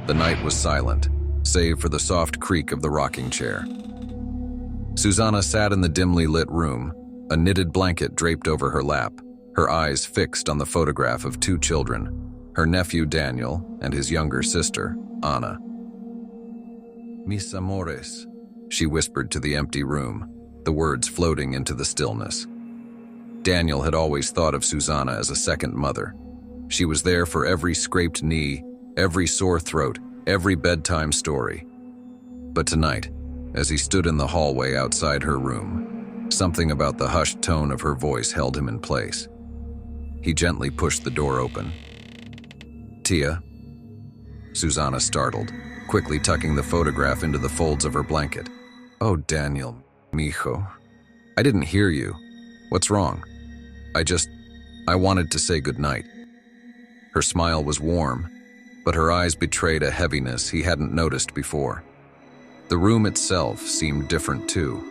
The night was silent, save for the soft creak of the rocking chair. Susana sat in the dimly lit room, a knitted blanket draped over her lap, her eyes fixed on the photograph of two children, her nephew Daniel and his younger sister, Ana. "Mis amores," she whispered to the empty room, the words floating into the stillness. Daniel had always thought of Susana as a second mother. She was there for every scraped knee, every sore throat, every bedtime story. But tonight, as he stood in the hallway outside her room, something about the hushed tone of her voice held him in place. He gently pushed the door open. "Tia?" Susana startled, quickly tucking the photograph into the folds of her blanket. "Oh, Daniel, mijo. I didn't hear you. What's wrong?" I wanted to say goodnight." Her smile was warm, but her eyes betrayed a heaviness he hadn't noticed before. The room itself seemed different too.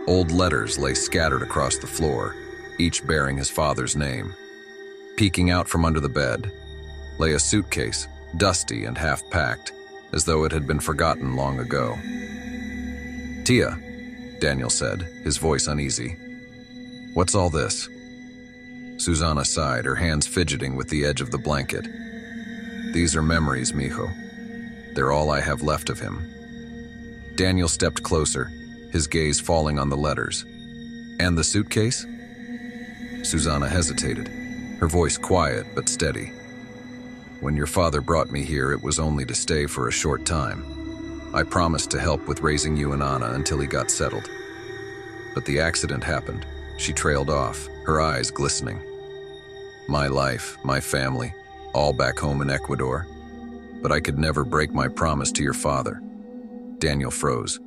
Old letters lay scattered across the floor, each bearing his father's name. Peeking out from under the bed lay a suitcase, dusty and half-packed, as though it had been forgotten long ago. "Tia," Daniel said, his voice uneasy. "What's all this?" Susana sighed, her hands fidgeting with the edge of the blanket. "These are memories, mijo. They're all I have left of him." Daniel stepped closer, his gaze falling on the letters. "And the suitcase?" Susana hesitated, her voice quiet but steady. "When your father brought me here, it was only to stay for a short time. I promised to help with raising you and Ana until he got settled. But the accident happened." She trailed off, her eyes glistening. "My life, my family, all back home in Ecuador. But I could never break my promise to your father." Daniel froze.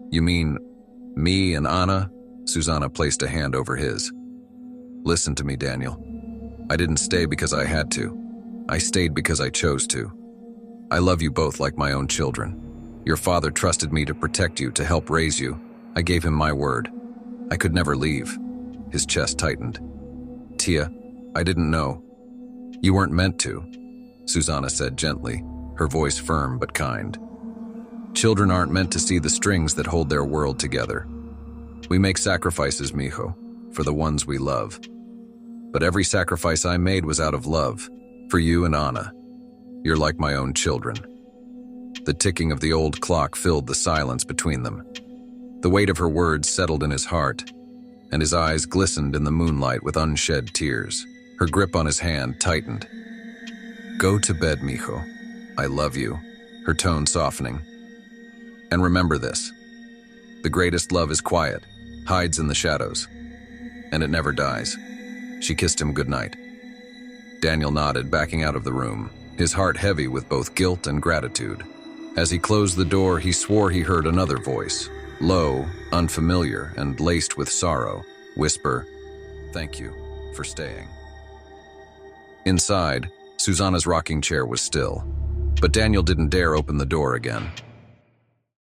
"You mean me and Ana?" Susana placed a hand over his. "Listen to me, Daniel. I didn't stay because I had to. I stayed because I chose to. I love you both like my own children. Your father trusted me to protect you, to help raise you. I gave him my word. I could never leave." His chest tightened. "Tia, I didn't know. You weren't meant to," Susana said gently, her voice firm but kind. "Children aren't meant to see the strings that hold their world together. We make sacrifices, mijo, for the ones we love. But every sacrifice I made was out of love, for you and Ana. You're like my own children." The ticking of the old clock filled the silence between them. The weight of her words settled in his heart, and his eyes glistened in the moonlight with unshed tears. Her grip on his hand tightened. "Go to bed, mijo. I love you," her tone softening. "And remember this. The greatest love is quiet, hides in the shadows, and it never dies." She kissed him goodnight. Daniel nodded, backing out of the room, his heart heavy with both guilt and gratitude. As he closed the door, he swore he heard another voice, low, unfamiliar, and laced with sorrow, whisper, "Thank you for staying." Inside, Susana's rocking chair was still, but Daniel didn't dare open the door again.